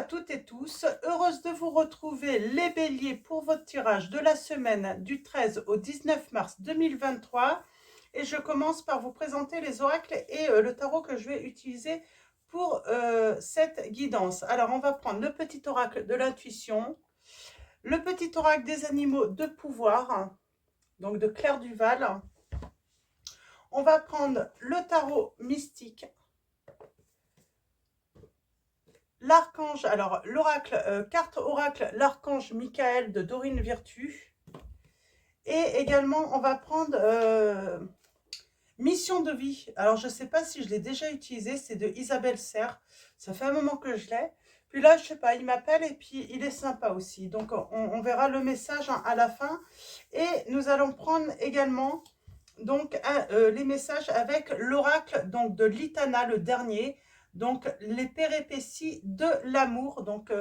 toutes et tous, heureuse de vous retrouver les béliers pour votre tirage de la semaine du 13 au 19 mars 2023 et je commence par vous présenter les oracles et le tarot que je vais utiliser pour cette guidance. Alors on va prendre le petit oracle de l'intuition, le petit oracle des animaux de pouvoir, donc de Claire Duval. On va prendre le tarot mystique, l'archange, alors l'oracle, carte oracle, l'archange Michael de Dorine Virtue. Et également, on va prendre mission de vie. Alors, je ne sais pas si je l'ai déjà utilisé, c'est de Isabelle Serre. Ça fait un moment que je l'ai. Puis là, je ne sais pas, il m'appelle et puis il est sympa aussi. Donc, on verra le message à la fin. Et nous allons prendre également donc les messages avec l'oracle donc de l'Itana, le dernier. Donc, les péripéties de l'amour. Donc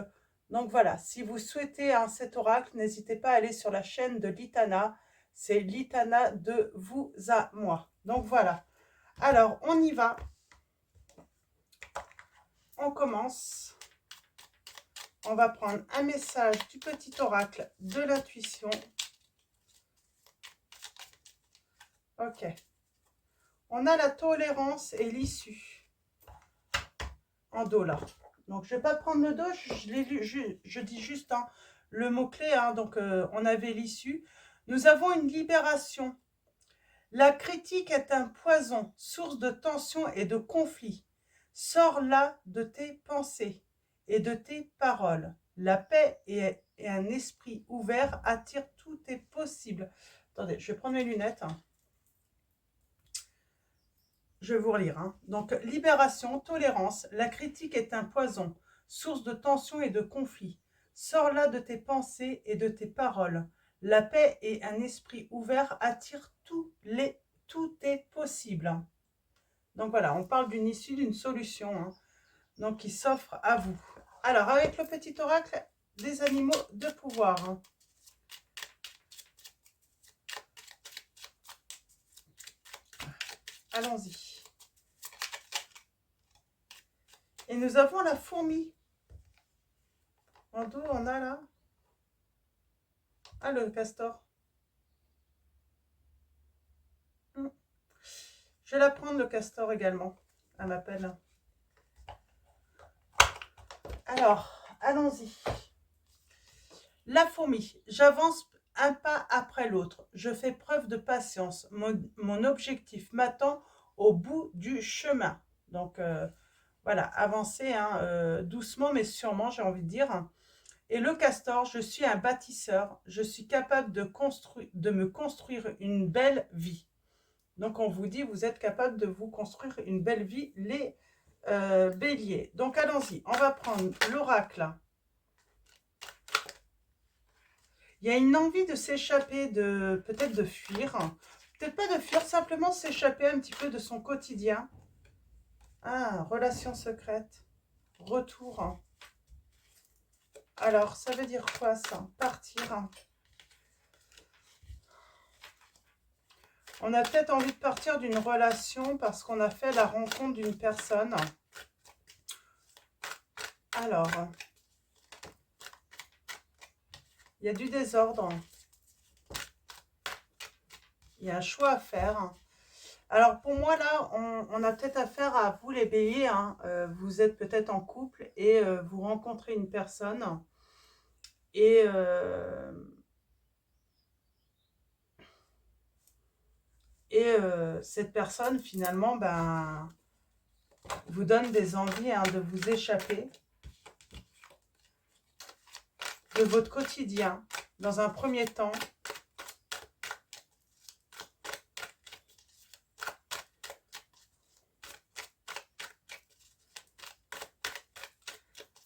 voilà, si vous souhaitez cet oracle, n'hésitez pas à aller sur la chaîne de l'Itana. C'est l'Itana de vous à moi. Donc voilà. Alors, on y va. On commence. On va prendre un message du petit oracle de l'intuition. Ok. On a la tolérance et l'issue en dos là. Donc, je ne vais pas prendre le dos, je dis juste le mot-clé. Donc, on avait l'issue. Nous avons une libération. La critique est un poison, source de tension et de conflit. Sors là de tes pensées et de tes paroles. La paix et un esprit ouvert attirent tout est possible. Attendez, je vais prendre mes lunettes. Je vais vous relire. Donc, libération, tolérance. La critique est un poison, source de tension et de conflit. Sors là de tes pensées et de tes paroles. La paix et un esprit ouvert attirent tout est possible. Donc voilà, on parle d'une issue, d'une solution, donc qui s'offre à vous. Alors, avec le petit oracle des animaux de pouvoir. Allons-y. Et nous avons la fourmi. En dos, on a là. Ah, le castor. Je vais la prendre, le castor également. Elle m'appelle. Alors, allons-y. La fourmi. J'avance un pas après l'autre. Je fais preuve de patience. Mon objectif m'attend au bout du chemin. Donc, voilà, avancer doucement mais sûrement, j'ai envie de dire. Et le castor, je suis un bâtisseur. Je suis capable de me construire une belle vie. Donc, on vous dit, vous êtes capable de vous construire une belle vie, les béliers. Donc, allons-y. On va prendre l'oracle. Il y a une envie de s'échapper, peut-être de fuir. Peut-être pas de fuir, simplement s'échapper un petit peu de son quotidien. Ah, relation secrète. Retour. Alors, ça veut dire quoi ça? Partir. On a peut-être envie de partir d'une relation parce qu'on a fait la rencontre d'une personne. Alors, il y a du désordre. Il y a un choix à faire. Alors, pour moi, là, on a peut-être affaire à vous, les béliers. Vous êtes peut-être en couple et vous rencontrez une personne. Et cette personne, finalement, vous donne des envies de vous échapper de votre quotidien, dans un premier temps.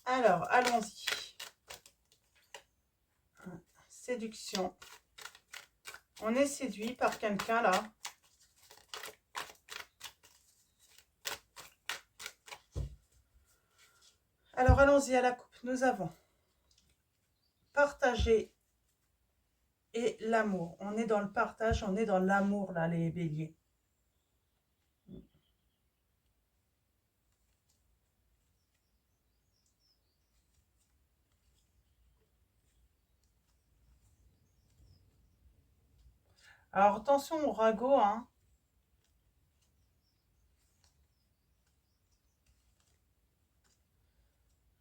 Alors, allons-y. Séduction. On est séduit par quelqu'un, là. Alors, allons-y à la coupe. Nous avons partager et l'amour. On est dans le partage, on est dans l'amour, là, les béliers. Alors, attention au ragot, hein.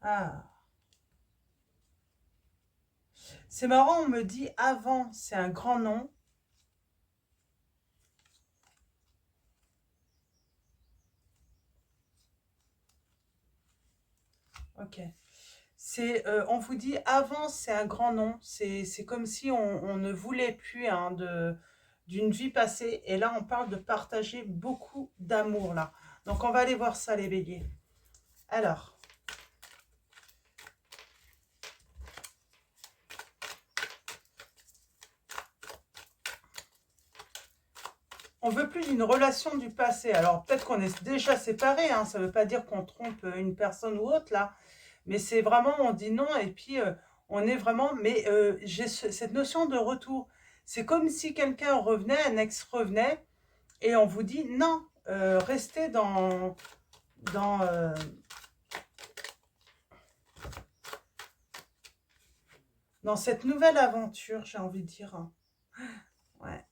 Ah, c'est marrant, on me dit avant, c'est un grand nom. Ok. On vous dit avant, c'est un grand nom. C'est comme si on ne voulait plus hein, d'une vie passée. Et là, on parle de partager beaucoup d'amour, là. Donc, on va aller voir ça, les béliers. Alors, on veut plus d'une relation du passé. Alors, peut-être qu'on est déjà séparés. Hein, ça ne veut pas dire qu'on trompe une personne ou autre, là. Mais c'est vraiment, on dit non et puis on est vraiment... Mais j'ai cette notion de retour. C'est comme si quelqu'un revenait, un ex revenait, et on vous dit non, restez dans, euh, dans cette nouvelle aventure, j'ai envie de dire. Hein. Ouais.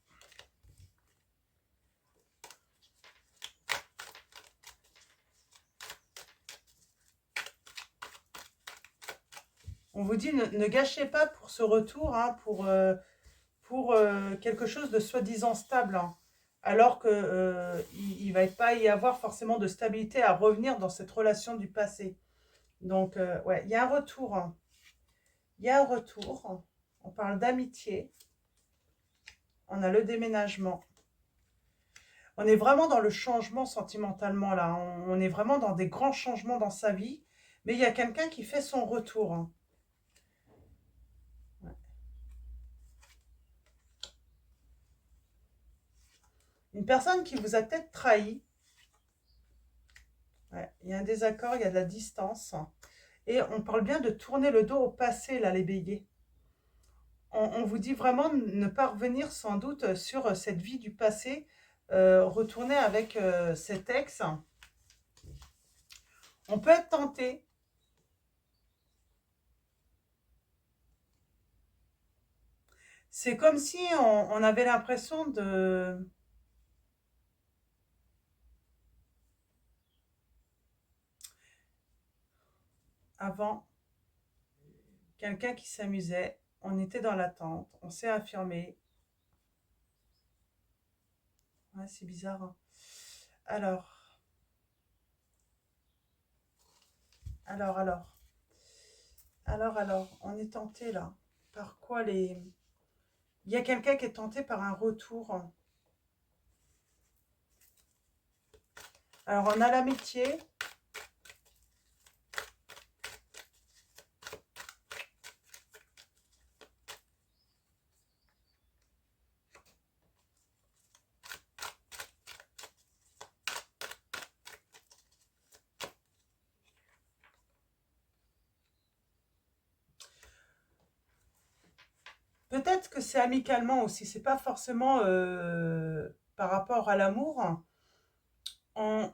On vous dit ne gâchez pas pour ce retour, hein, pour quelque chose de soi-disant stable. Hein. Alors que il va pas y avoir forcément de stabilité à revenir dans cette relation du passé. Donc, ouais, il y a un retour. Hein. Il y a un retour. On parle d'amitié. On a le déménagement. On est vraiment dans le changement sentimentalement là. On est vraiment dans des grands changements dans sa vie. Mais il y a quelqu'un qui fait son retour. Hein. Ouais. Une personne qui vous a peut-être trahi. Ouais. Il y a un désaccord, il y a de la distance. Et on parle bien de tourner le dos au passé là, les béliers. On vous dit vraiment ne pas revenir sans doute sur cette vie du passé. Retourner avec cet ex. On peut être tenté. C'est comme si on avait l'impression de... Avant, quelqu'un qui s'amusait, on était dans l'attente, on s'est affirmé. Ouais, c'est bizarre. Hein. Alors, alors, alors, on est tenté là. Par quoi les... Il y a quelqu'un qui est tenté par un retour. Alors, on a l'amitié. Peut-être que c'est amicalement aussi. C'est pas forcément par rapport à l'amour. On,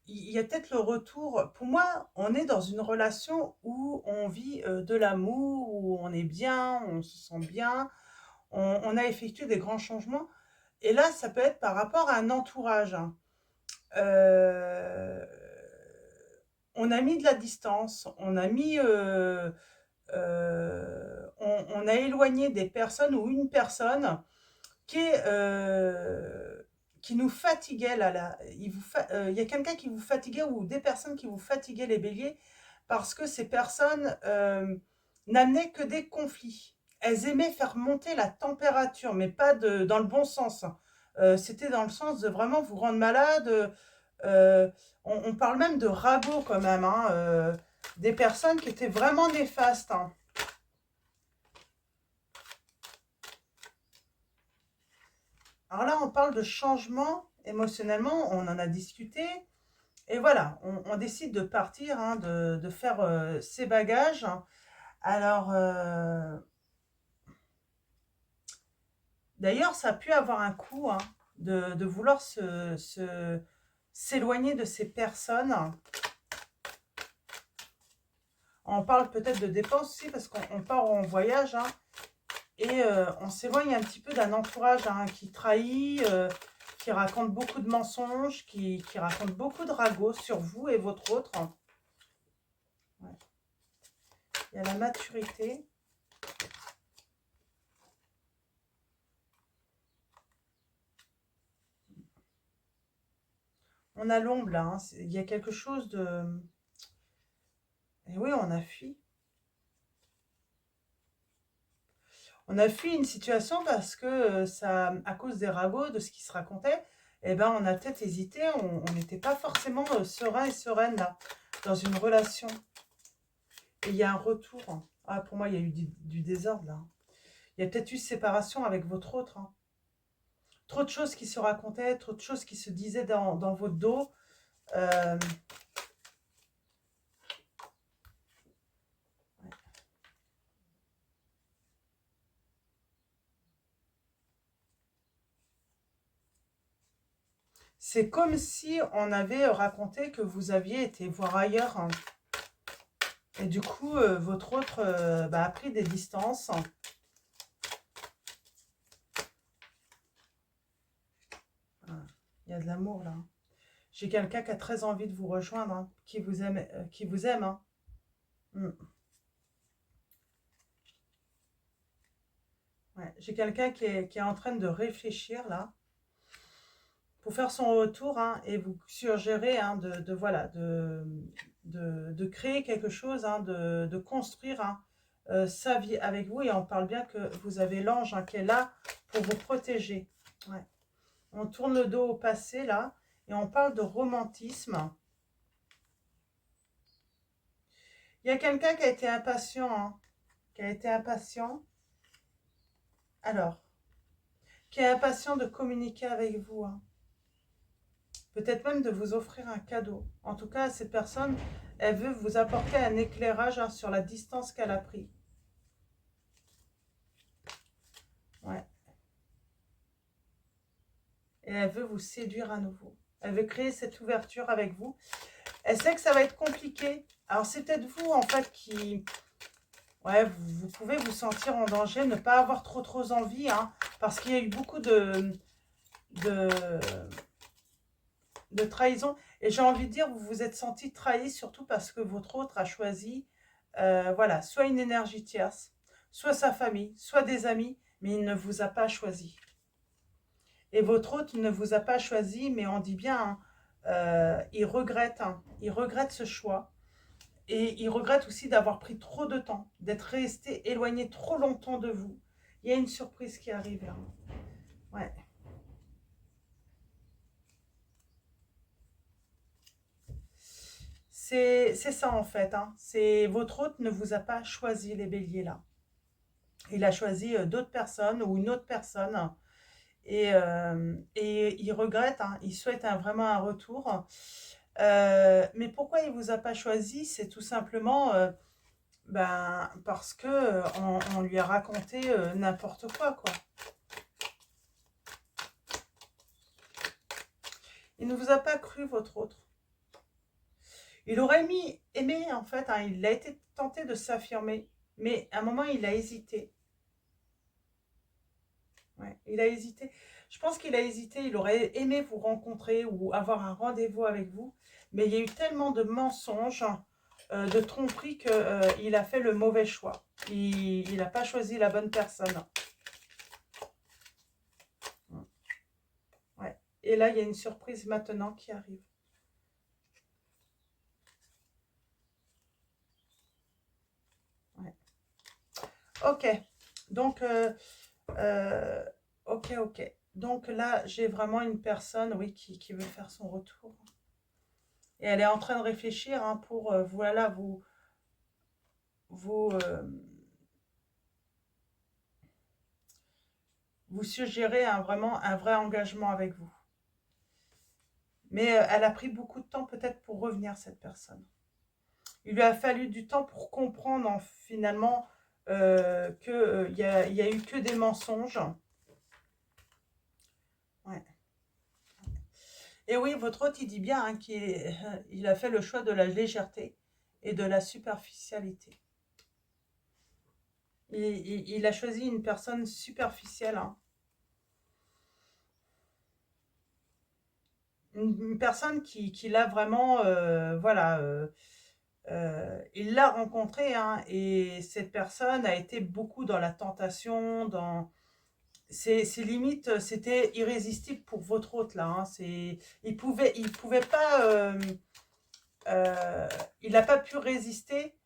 il y a peut-être le retour. Pour moi, on est dans une relation où on vit de l'amour, où on est bien, on se sent bien, on a effectué des grands changements. Et là, ça peut être par rapport à un entourage. Hein. Euh, on a mis de la distance, on a mis, on a éloigné des personnes ou une personne qui nous fatiguait là, il y a quelqu'un qui vous fatiguait ou des personnes qui vous fatiguaient les béliers parce que ces personnes n'amenaient que des conflits. Elles aimaient faire monter la température, mais pas dans le bon sens. C'était dans le sens de vraiment vous rendre malade. On parle même de ragots quand même, hein, des personnes qui étaient vraiment néfastes. Hein. Alors là, on parle de changement émotionnellement, on en a discuté. Et voilà, on décide de partir, hein, de faire ses bagages. Alors, d'ailleurs, ça a pu avoir un coût hein, de vouloir s'éloigner de ces personnes. On parle peut-être de dépenses aussi, parce qu'on part en voyage. Hein, Et on s'éloigne un petit peu d'un entourage hein, qui trahit, qui raconte beaucoup de mensonges, qui raconte beaucoup de ragots sur vous et votre autre. Ouais. Il y a la maturité. On a l'ombre là. Hein. Il y a quelque chose de... Et oui, on a fui. On a fui une situation parce que ça, à cause des ragots, de ce qui se racontait, eh ben, on a peut-être hésité. On n'était pas forcément serein et sereine là, dans une relation. Et il y a un retour. Ah, pour moi, il y a eu du désordre là. Il y a peut-être eu séparation avec votre autre. Hein. Trop de choses qui se racontaient, trop de choses qui se disaient dans votre dos. Euh, c'est comme si on avait raconté que vous aviez été voir ailleurs. Hein. Et du coup, votre autre a pris des distances. Voilà. Il y a de l'amour là. J'ai quelqu'un qui a très envie de vous rejoindre, hein, qui vous aime. Qui vous aime hein. Mm. Ouais. J'ai quelqu'un qui est en train de réfléchir là pour faire son retour hein, et vous suggérer hein, voilà, de créer quelque chose, hein, de construire hein, sa vie avec vous. Et on parle bien que vous avez l'ange hein, qui est là pour vous protéger. Ouais. On tourne le dos au passé là et on parle de romantisme. Il y a quelqu'un qui a été impatient, hein, qui a été impatient. Alors, qui est impatient de communiquer avec vous. Hein. Peut-être même de vous offrir un cadeau. En tout cas, cette personne, elle veut vous apporter un éclairage hein, sur la distance qu'elle a pris. Ouais. Et elle veut vous séduire à nouveau. Elle veut créer cette ouverture avec vous. Elle sait que ça va être compliqué. Alors, c'est peut-être vous, en fait, qui... Ouais, vous pouvez vous sentir en danger, ne pas avoir trop envie, hein, parce qu'il y a eu beaucoup de, de trahison. Et j'ai envie de dire, vous vous êtes senti trahi, surtout parce que votre autre a choisi, voilà, soit une énergie tierce, soit sa famille, soit des amis, mais il ne vous a pas choisi. Et votre autre ne vous a pas choisi, mais on dit bien, hein, il regrette ce choix. Et il regrette aussi d'avoir pris trop de temps, d'être resté éloigné trop longtemps de vous. Il y a une surprise qui arrive là. Ouais. C'est ça en fait. Hein. C'est votre hôte ne vous a pas choisi les béliers là. Il a choisi d'autres personnes ou une autre personne. Et il regrette, hein, il souhaite vraiment un retour. Mais pourquoi il ne vous a pas choisi? C'est tout simplement parce que on lui a raconté n'importe quoi. Il ne vous a pas cru, votre autre. Il aurait aimé, en fait, hein, il a été tenté de s'affirmer, mais à un moment, il a hésité. Ouais, il a hésité. Je pense qu'il a hésité, il aurait aimé vous rencontrer ou avoir un rendez-vous avec vous, mais il y a eu tellement de mensonges, de tromperies qu'il a fait le mauvais choix. Il n'a pas choisi la bonne personne. Ouais. Et là, il y a une surprise maintenant qui arrive. Ouais. Ok, donc, euh, ok. Donc là, j'ai vraiment une personne, oui, qui veut faire son retour. Et elle est en train de réfléchir hein, pour, voilà, vous, vous suggérer vraiment un vrai engagement avec vous. Mais elle a pris beaucoup de temps peut-être pour revenir, cette personne. Il lui a fallu du temps pour comprendre finalement qu'il y a eu que des mensonges. Ouais. Et oui, votre hôte, il dit bien hein, qu'il a fait le choix de la légèreté et de la superficialité. Il a choisi une personne superficielle, hein. Une personne qui l'a vraiment, voilà, il l'a rencontrée, hein, et cette personne a été beaucoup dans la tentation, dans... C'est limite, c'était irrésistible pour votre hôte, là, hein. Il pouvait pas, euh, il n'a pas pu résister,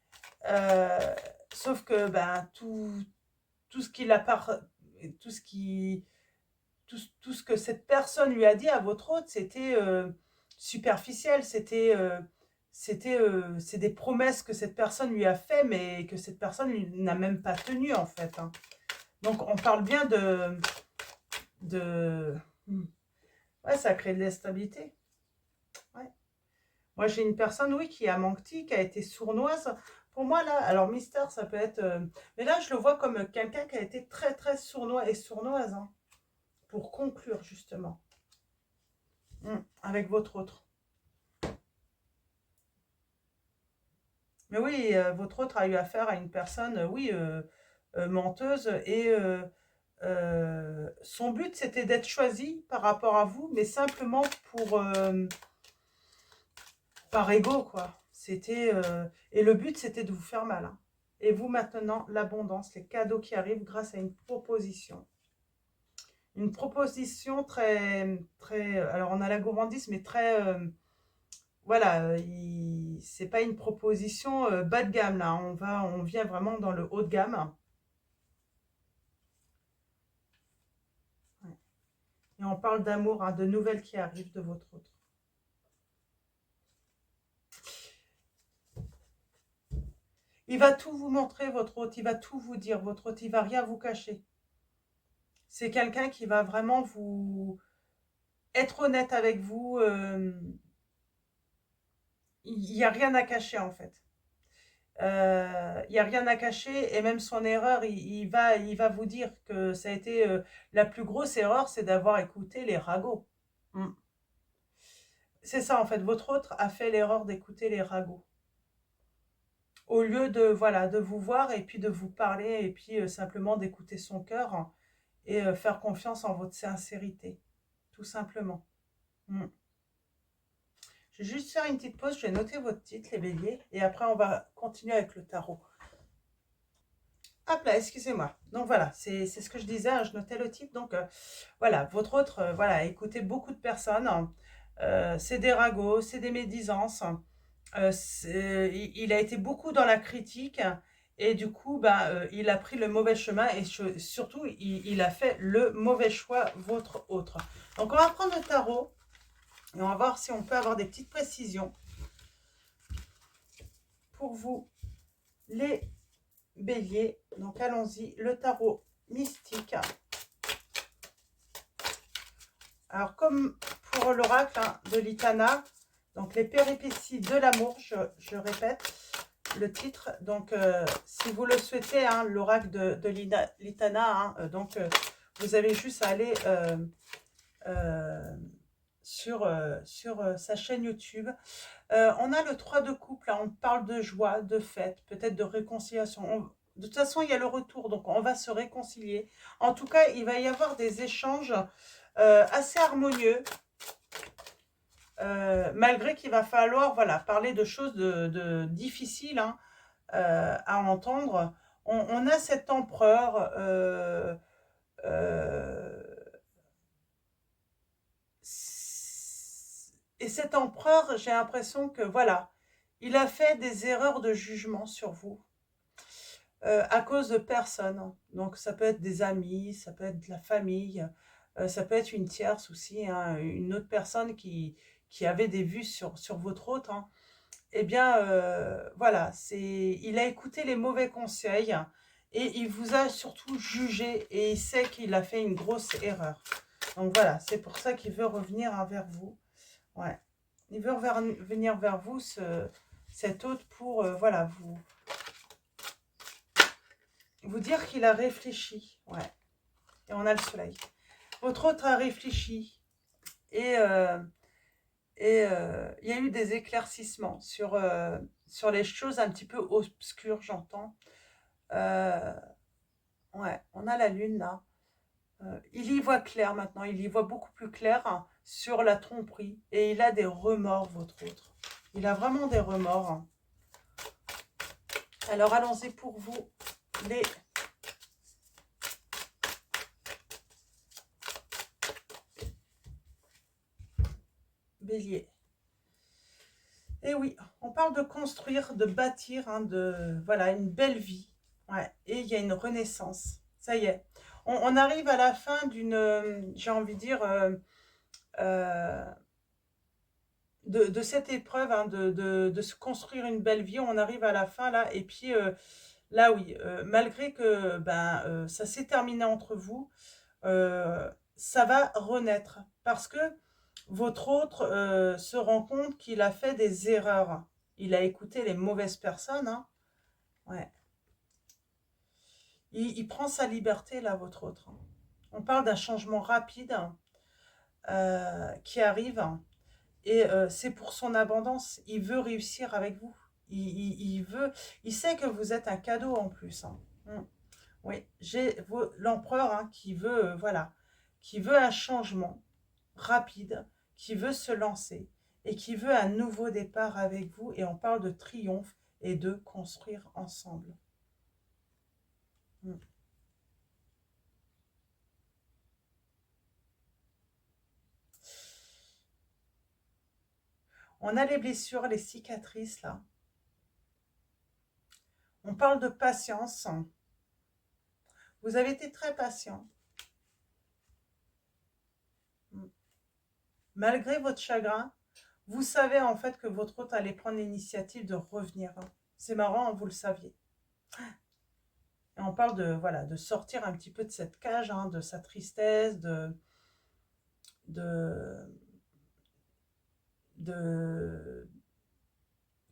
euh, sauf que ben, tout ce qu'il a tout ce qui, tout ce que cette personne lui a dit à votre hôte, c'était superficiel, c'est des promesses que cette personne lui a fait, mais que cette personne n'a même pas tenu, en fait, hein. Donc on parle bien de... Ouais, ça crée de l'instabilité. Ouais. Moi, j'ai une personne, oui, qui a menti, qui a été sournoise. Pour moi, là, alors mystère, ça peut être... mais là, je le vois comme quelqu'un qui a été très, très sournois et sournoise, hein, pour conclure, justement, avec votre autre. Mais oui, votre autre a eu affaire à une personne, oui, menteuse, et son but, c'était d'être choisi par rapport à vous, mais simplement pour... par ego, quoi. C'était... et le but, c'était de vous faire mal, hein. Et vous, maintenant, l'abondance, les cadeaux qui arrivent grâce à une proposition. Une proposition très... très alors, on a la gourmandise, mais très... voilà, c'est pas une proposition bas de gamme, là. On vient vraiment dans le haut de gamme. Ouais. Et on parle d'amour, hein, de nouvelles qui arrivent de votre autre. Il va tout vous montrer, votre hôte. Il va tout vous dire, votre hôte. Il va rien vous cacher. C'est quelqu'un qui va vraiment vous être honnête avec vous. Il n'y a rien à cacher, en fait. Il n'y a rien à cacher, et même son erreur, il va vous dire que ça a été la plus grosse erreur, c'est d'avoir écouté les ragots. Mm. C'est ça, en fait. Votre autre a fait l'erreur d'écouter les ragots. Au lieu de, voilà, de vous voir et puis de vous parler et puis simplement d'écouter son cœur, hein, et faire confiance en votre sincérité. Tout simplement. Mm. Je vais juste faire une petite pause, je vais noter votre titre, les béliers, et après on va continuer avec le tarot. Hop là, excusez-moi. Donc voilà, c'est ce que je disais, hein, je notais le titre. Donc voilà, votre autre, voilà, écoutez beaucoup de personnes, hein. C'est des ragots, c'est des médisances. Il a été beaucoup dans la critique, et du coup, bah, il a pris le mauvais chemin, et surtout, il a fait le mauvais choix, votre autre. Donc on va prendre le tarot et on va voir si on peut avoir des petites précisions pour vous, les béliers. Donc allons-y, le tarot mystique. Alors comme pour l'oracle, hein, de l'Itana, donc les péripéties de l'amour, je répète le titre. Donc si vous le souhaitez, hein, l'oracle de l'Itana, hein, donc vous avez juste à aller sur sa chaîne YouTube. On a le 3 de couple, là, on parle de joie, de fête, peut-être de réconciliation. De toute façon, il y a le retour, donc on va se réconcilier. En tout cas, il va y avoir des échanges assez harmonieux, malgré qu'il va falloir, voilà, parler de choses de difficiles, hein, à entendre. On a cet empereur, euh, et cet empereur, j'ai l'impression que, voilà, il a fait des erreurs de jugement sur vous, à cause de personnes. Donc ça peut être des amis, ça peut être de la famille, ça peut être une tierce aussi, hein, une autre personne qui avait des vues sur votre hôte, hein. Eh bien, voilà, il a écouté les mauvais conseils, et il vous a surtout jugé, et il sait qu'il a fait une grosse erreur. Donc voilà, c'est pour ça qu'il veut revenir, hein, vers vous. Ouais. Il veut venir vers vous, cet hôte, pour voilà, vous dire qu'il a réfléchi. Ouais. Et on a le soleil. Votre hôte a réfléchi, et il y a eu des éclaircissements sur les choses un petit peu obscures, j'entends. Euh, Ouais, on a la lune là. Il y voit clair maintenant, il y voit beaucoup plus clair hein, sur la tromperie. Et il a des remords, votre autre. Il a vraiment des remords. Hein. Alors allons-y pour vous, les béliers. Et oui, on parle de construire, de bâtir, hein, de voilà, une belle vie. Ouais, et il y a une renaissance. Ça y est. On arrive à la fin d'une, j'ai envie de dire, euh, de cette épreuve, hein, de se construire une belle vie. On arrive à la fin là, et puis là oui, malgré que ben, ça s'est terminé entre vous, ça va renaître parce que votre autre se rend compte qu'il a fait des erreurs. Il a écouté les mauvaises personnes. Hein. Ouais. Il prend sa liberté là, votre autre. Hein. On parle d'un changement rapide qui arrive. Et c'est pour son abondance. Il veut réussir avec vous. Il veut. Il sait que vous êtes un cadeau en plus. Hein. Oui, j'ai l'empereur hein, qui veut, voilà, qui veut un changement rapide, qui veut se lancer et qui veut un nouveau départ avec vous. Et on parle de triomphe et de construire ensemble. Mm. On a les blessures, les cicatrices là. On parle de patience. Vous avez été très patient. Mm. Malgré votre chagrin, vous savez en fait que votre hôte allait prendre l'initiative de revenir. Hein. C'est marrant, hein, vous le saviez. Et on parle de, voilà, de sortir un petit peu de cette cage, hein, de sa tristesse, de, de,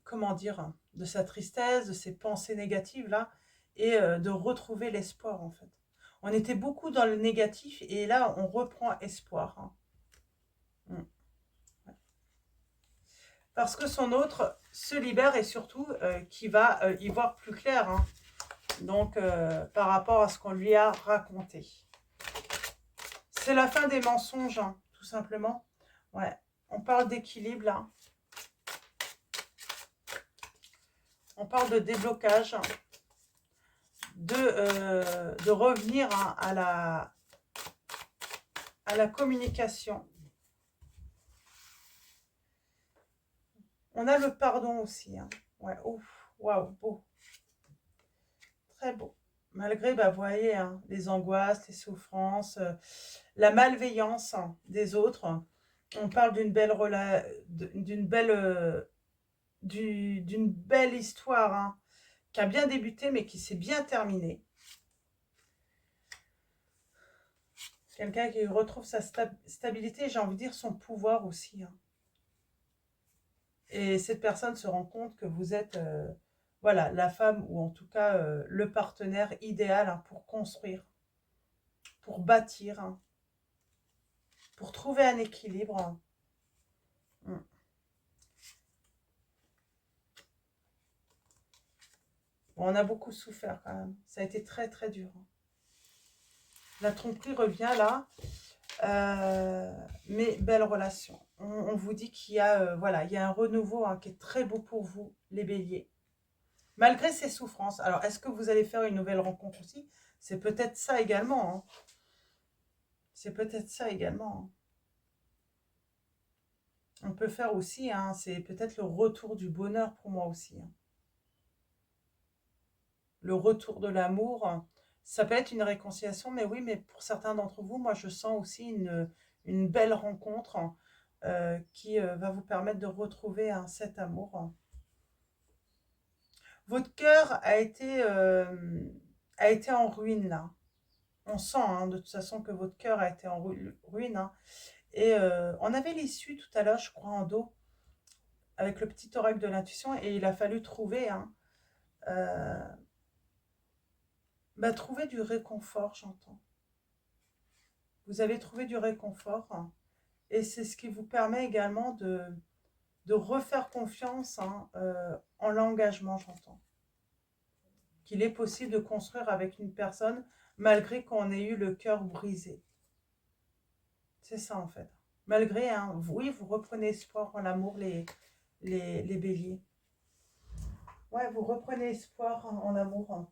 comment dire, de sa tristesse, de ses pensées négatives là, et de retrouver l'espoir en fait. On était beaucoup dans le négatif et là on reprend espoir. Hein. Mm. Parce que son autre se libère et surtout qui va y voir plus clair. Hein. Donc par rapport à ce qu'on lui a raconté. C'est la fin des mensonges, hein, tout simplement. Ouais, on parle d'équilibre là. On parle de déblocage, de revenir hein, à la communication. On a le pardon aussi. Hein. Ouais, ouf, waouh, beau. Très beau. Malgré, bah, vous voyez, hein, les angoisses, les souffrances, la malveillance hein, des autres. On parle d'une belle, d'une belle histoire hein, qui a bien débuté mais qui s'est bien terminée. Quelqu'un qui retrouve sa stabilité, j'ai envie de dire son pouvoir aussi. Hein. Et cette personne se rend compte que vous êtes voilà, la femme ou en tout cas le partenaire idéal hein, pour construire, pour bâtir, hein, pour trouver un équilibre. Hein. Bon, on a beaucoup souffert quand même. Ça a été très très dur. Hein. La tromperie revient là. Mais belle relation. On vous dit qu'il y a, voilà, il y a un renouveau hein, qui est très beau pour vous, les béliers. Malgré ces souffrances. Alors, est-ce que vous allez faire une nouvelle rencontre aussi? C'est peut-être ça également. Hein. C'est peut-être ça également. Hein. On peut faire aussi, hein, c'est peut-être le retour du bonheur pour moi aussi. Hein. Le retour de l'amour. Hein. Ça peut être une réconciliation, mais oui, mais pour certains d'entre vous, moi, je sens aussi une belle rencontre hein, qui va vous permettre de retrouver hein, cet amour. Hein. Votre cœur a été en ruine, là. On sent, hein, de toute façon, que votre cœur a été en ruine. Hein. Et on avait l'issue tout à l'heure, je crois, en dos, avec le petit oracle de l'intuition, et il a fallu trouver, hein, euh, bah, trouver du réconfort, j'entends. Vous avez trouvé du réconfort, hein, et c'est ce qui vous permet également de refaire confiance hein, en l'engagement, j'entends. Qu'il est possible de construire avec une personne malgré qu'on ait eu le cœur brisé. C'est ça en fait. Malgré, hein, oui, vous reprenez espoir en l'amour, les béliers. Ouais, vous reprenez espoir en l'amour. Hein.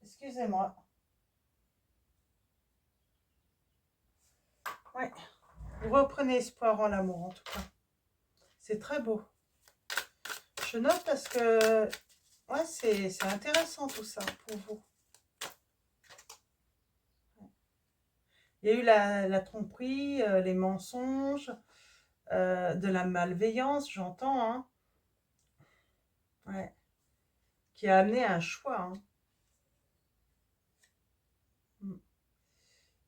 Excusez-moi. Ouais, vous reprenez espoir en l'amour en tout cas. C'est très beau. Je note parce que ouais, c'est intéressant tout ça pour vous. Il y a eu la tromperie, les mensonges, de la malveillance, j'entends, hein, ouais, qui a amené à un choix. Hein. Mm.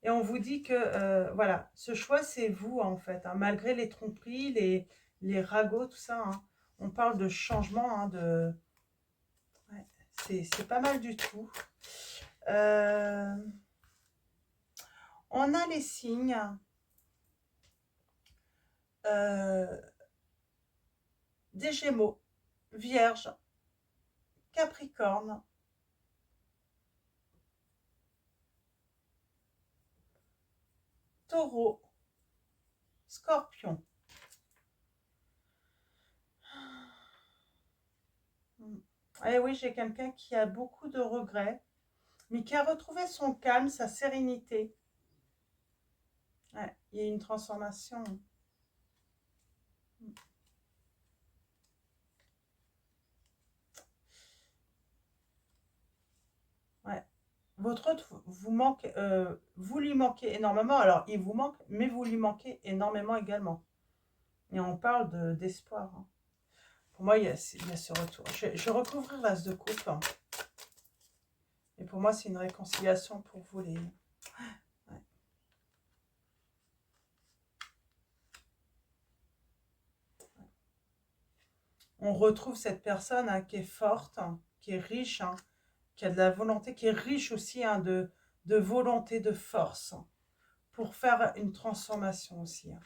Et on vous dit que, voilà, ce choix, c'est vous, en fait, hein, malgré les tromperies, les ragots, tout ça. Hein. On parle de changement, hein, ouais, c'est pas mal du tout. On a les signes des Gémeaux, Vierge, Capricorne, Taureau, Scorpion. Eh oui, j'ai quelqu'un qui a beaucoup de regrets, mais qui a retrouvé son calme, sa sérénité. Ouais, il y a une transformation. Ouais. Votre autre vous manque, vous lui manquez énormément. Alors, il vous manque, mais vous lui manquez énormément également. Et on parle d'espoir. Hein. Pour moi, il y a ce retour. Je vais recouvrir l'as de coupe. Hein. Et pour moi, c'est une réconciliation pour vous les... Ouais. On retrouve cette personne hein, qui est forte, hein, qui est riche, hein, qui a de la volonté, qui est riche aussi hein, de volonté, de force, hein, pour faire une transformation aussi. Hein.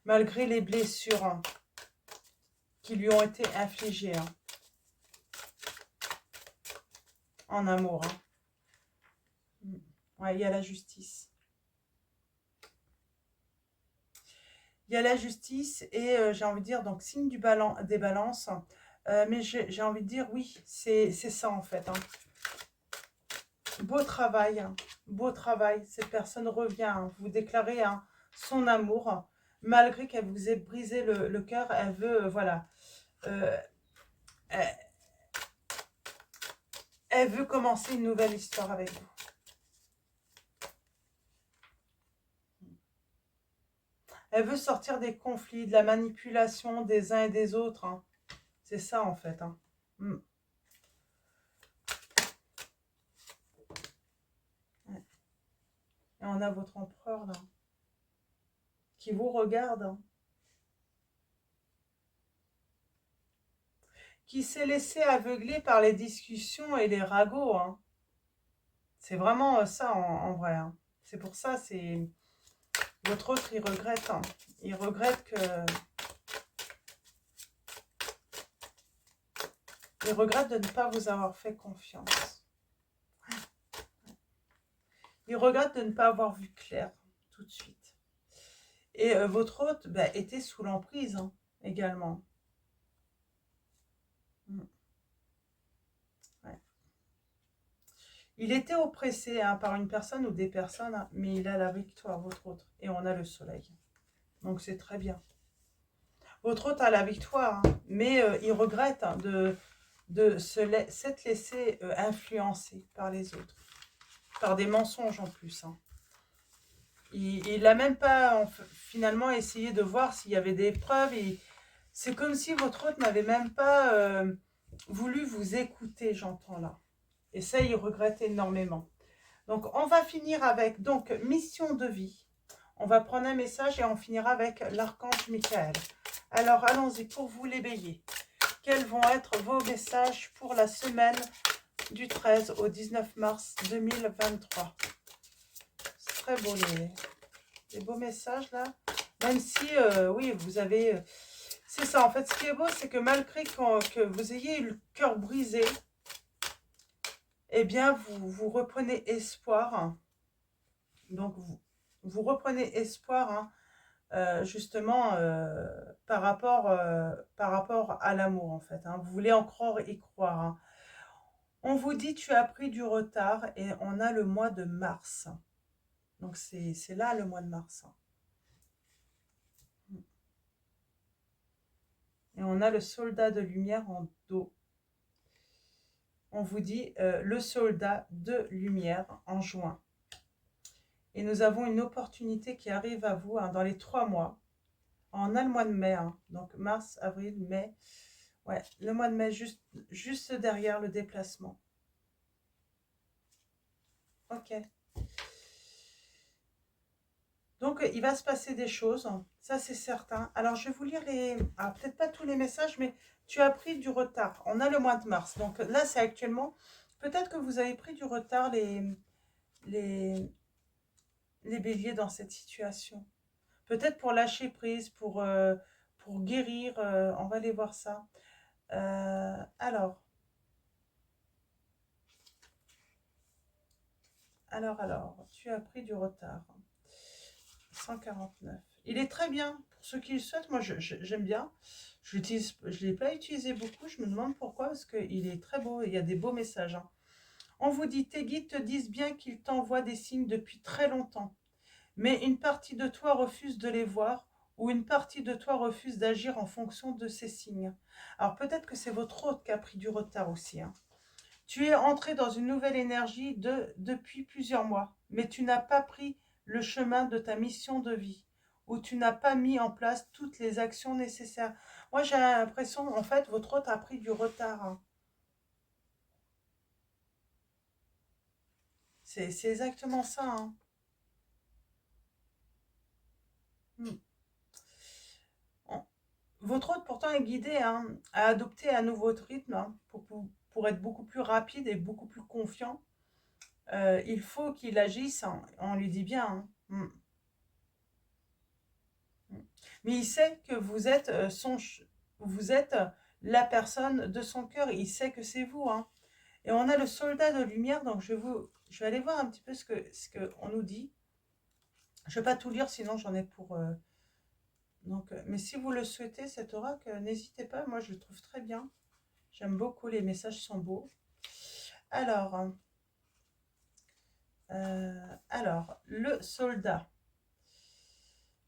Malgré les blessures hein, qui lui ont été infligées hein, en amour. Hein. Ouais, il y a la justice. Il y a la justice et j'ai envie de dire, donc signe des balances. Mais j'ai envie de dire, oui, c'est ça en fait. Hein. Beau travail, hein. Beau travail. Cette personne revient, hein. Vous déclarez hein, son amour. Malgré qu'elle vous ait brisé le cœur, elle veut, voilà. Elle, elle veut commencer une nouvelle histoire avec vous. Elle veut sortir des conflits, de la manipulation des uns et des autres. Hein. C'est ça en fait. Hein. Mm. Ouais. Et on a votre empereur là, qui vous regarde. Hein. Qui s'est laissé aveugler par les discussions et les ragots. Hein. C'est vraiment ça en vrai. Hein. C'est pour ça, c'est... Votre autre, il regrette. Hein. Il regrette que... Il regrette de ne pas vous avoir fait confiance. Il regrette de ne pas avoir vu clair tout de suite. Et votre hôte bah, était sous l'emprise hein, également. Ouais. Il était oppressé hein, par une personne ou des personnes, hein, mais il a la victoire, votre hôte. Et on a le soleil. Donc c'est très bien. Votre hôte a la victoire, hein, mais il regrette hein, s'être laissé influencer par les autres. Par des mensonges en plus. Hein. Il n'a même pas finalement essayé de voir s'il y avait des preuves. C'est comme si votre hôte n'avait même pas voulu vous écouter, j'entends là. Et ça, il regrette énormément. Donc, on va finir avec donc mission de vie. On va prendre un message et on finira avec l'archange Michael. Alors, allons-y pour vous les béliers. Quels vont être vos messages pour la semaine du 13 au 19 mars 2023 ? C'est très beau les beaux messages là. Même si, oui, vous avez C'est ça, en fait, ce qui est beau, c'est que malgré que vous ayez eu le cœur brisé, eh bien, vous reprenez espoir. Donc, vous reprenez espoir, hein, justement, par rapport à l'amour, en fait. Hein. Vous voulez encore y croire. Hein. On vous dit, tu as pris du retard et on a le mois de mars. Donc, c'est là le mois de mars. Hein. Et on a le soldat de lumière en dos. On vous dit le soldat de lumière en juin. Et nous avons une opportunité qui arrive à vous hein, dans les 3 mois. On a le mois de mai, hein, donc mars, avril, mai. Ouais, le mois de mai, juste derrière le déplacement. Ok. Donc, il va se passer des choses, ça c'est certain. Alors, je vais vous lire les... Alors, peut-être pas tous les messages, mais tu as pris du retard. On a le mois de mars. Donc là, c'est actuellement... Peut-être que vous avez pris du retard, les, les béliers, dans cette situation. Peut-être pour lâcher prise, pour guérir. On va aller voir ça. Alors, tu as pris du retard. 149. Il est très bien pour ceux qui le souhaitent. Moi, j'aime bien. Je ne l'ai pas utilisé beaucoup. Je me demande pourquoi, parce qu'il est très beau. Il y a des beaux messages. Hein. On vous dit, tes guides te disent bien qu'ils t'envoient des signes depuis très longtemps. Mais une partie de toi refuse de les voir ou une partie de toi refuse d'agir en fonction de ces signes. Alors peut-être que c'est votre hôte qui a pris du retard aussi. Hein. Tu es entré dans une nouvelle énergie depuis plusieurs mois, mais tu n'as pas pris le chemin de ta mission de vie, ou tu n'as pas mis en place toutes les actions nécessaires. Moi, j'ai l'impression, en fait, votre hôte a pris du retard. Hein. C'est exactement ça. Hein. Hmm. Votre hôte, pourtant, est guidé hein, à adopter un nouveau rythme hein, pour être beaucoup plus rapide et beaucoup plus confiant. Il faut qu'il agisse, hein, on lui dit bien. Hein. Hmm. Mais il sait que vous êtes la personne de son cœur. Il sait que c'est vous. Hein. Et on a le soldat de lumière. Donc je vais aller voir un petit peu ce que on nous dit. Je ne vais pas tout lire, sinon j'en ai pour. Donc, mais si vous le souhaitez, cet oracle, n'hésitez pas. Moi, je le trouve très bien. J'aime beaucoup. Les messages sont beaux. Alors, le soldat.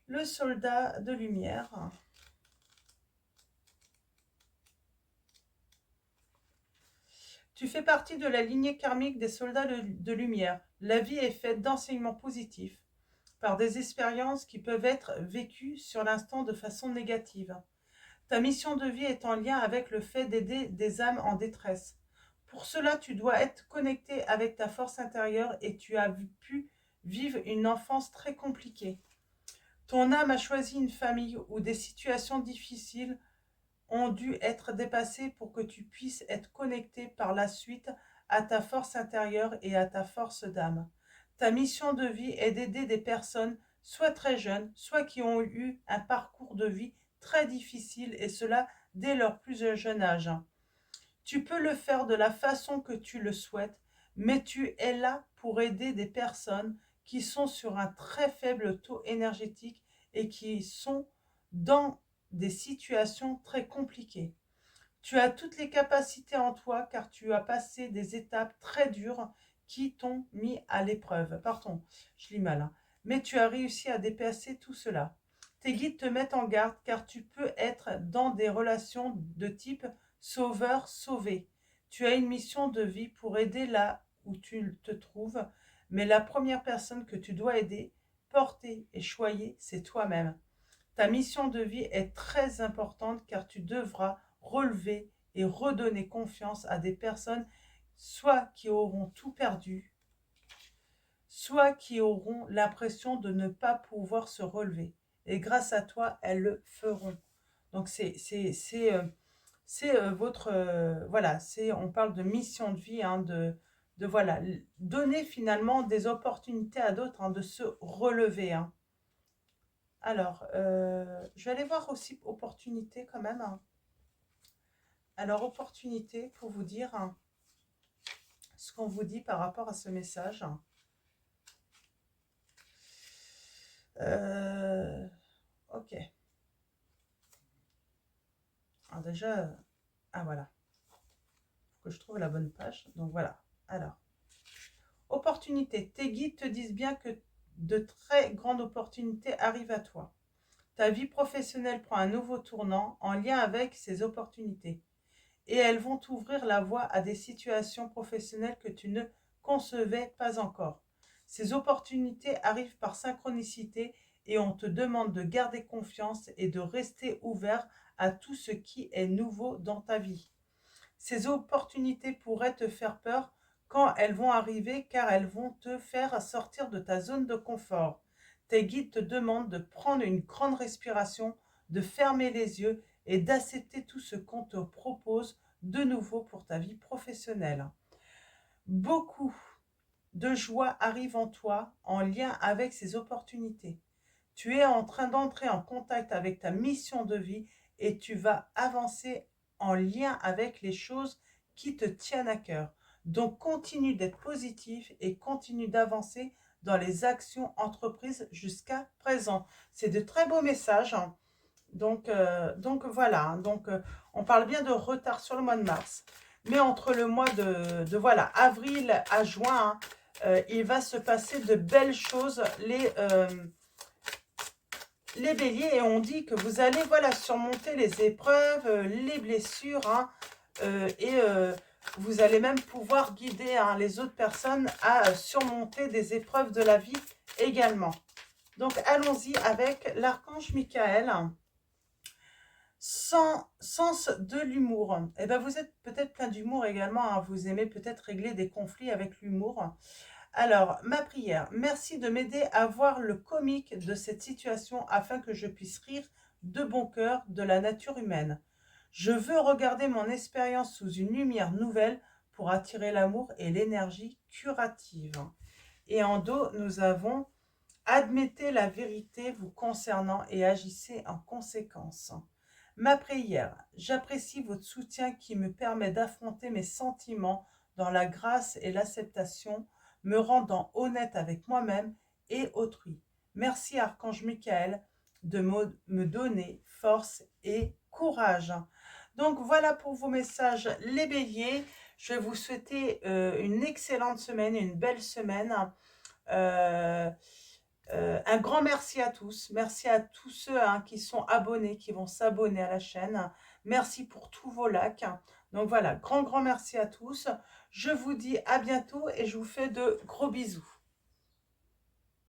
Le soldat de lumière. Tu fais partie de la lignée karmique des soldats de lumière. La vie est faite d'enseignements positifs, par des expériences qui peuvent être vécues sur l'instant de façon négative. Ta mission de vie est en lien avec le fait d'aider des âmes en détresse. Pour cela, tu dois être connecté avec ta force intérieure et tu as pu vivre une enfance très compliquée. Ton âme a choisi une famille où des situations difficiles ont dû être dépassées pour que tu puisses être connecté par la suite à ta force intérieure et à ta force d'âme. Ta mission de vie est d'aider des personnes, soit très jeunes, soit qui ont eu un parcours de vie très difficile, et cela dès leur plus jeune âge. Tu peux le faire de la façon que tu le souhaites, mais tu es là pour aider des personnes qui sont sur un très faible taux énergétique et qui sont dans des situations très compliquées. Tu as toutes les capacités en toi car tu as passé des étapes très dures qui t'ont mis à l'épreuve. Pardon, je lis mal. Hein. Mais tu as réussi à dépasser tout cela. Tes guides te mettent en garde car tu peux être dans des relations de type sauveur-sauvé. Tu as une mission de vie pour aider là où tu te trouves, mais la première personne que tu dois aider, porter et choyer, c'est toi-même. Ta mission de vie est très importante car tu devras relever et redonner confiance à des personnes soit qui auront tout perdu, soit qui auront l'impression de ne pas pouvoir se relever. Et grâce à toi, elles le feront. Donc votre voilà, on parle de mission de vie, hein, de voilà, donner finalement des opportunités à d'autres hein, de se relever. Hein. Alors, je vais aller voir aussi opportunité quand même, hein. Alors, opportunité pour vous dire, hein, ce qu'on vous dit par rapport à ce message. Ok. Alors déjà, ah voilà, faut que je trouve la bonne page. Donc voilà. Alors, opportunité. Tes guides te disent bien que de très grandes opportunités arrivent à toi. Ta vie professionnelle prend un nouveau tournant en lien avec ces opportunités. Et elles vont t'ouvrir la voie à des situations professionnelles que tu ne concevais pas encore. Ces opportunités arrivent par synchronicité et on te demande de garder confiance et de rester ouvert à tout ce qui est nouveau dans ta vie. Ces opportunités pourraient te faire peur quand elles vont arriver car elles vont te faire sortir de ta zone de confort. Tes guides te demandent de prendre une grande respiration, de fermer les yeux et d'accepter tout ce qu'on te propose de nouveau pour ta vie professionnelle. Beaucoup de joie arrive en toi en lien avec ces opportunités. Tu es en train d'entrer en contact avec ta mission de vie et tu vas avancer en lien avec les choses qui te tiennent à cœur. Donc continue d'être positif et continue d'avancer dans les actions entreprises jusqu'à présent. C'est de très beaux messages, hein. Donc voilà, hein. On parle bien de retard sur le mois de mars. Mais entre le mois de voilà, avril à juin, hein, il va se passer de belles choses. Les béliers, et on dit que vous allez voilà, surmonter les épreuves, les blessures, hein, et vous allez même pouvoir guider, hein, les autres personnes à surmonter des épreuves de la vie également. Donc allons-y avec l'archange Michael. Sens de l'humour. Eh ben, vous êtes peut-être plein d'humour également, hein, vous aimez peut-être régler des conflits avec l'humour. Alors, ma prière, merci de m'aider à voir le comique de cette situation afin que je puisse rire de bon cœur de la nature humaine. Je veux regarder mon expérience sous une lumière nouvelle pour attirer l'amour et l'énergie curative. Et en dos, nous avons admettez la vérité vous concernant et agissez en conséquence. Ma prière, j'apprécie votre soutien qui me permet d'affronter mes sentiments dans la grâce et l'acceptation, me rendant honnête avec moi-même et autrui. Merci Archange Michael de me donner force et courage. Donc voilà pour vos messages les béliers. Je vais vous souhaiter une excellente semaine, une belle semaine. Un grand merci à tous. Merci à tous ceux, hein, qui sont abonnés, qui vont s'abonner à la chaîne. Merci pour tous vos likes. Donc voilà, grand merci à tous. Je vous dis à bientôt et je vous fais de gros bisous.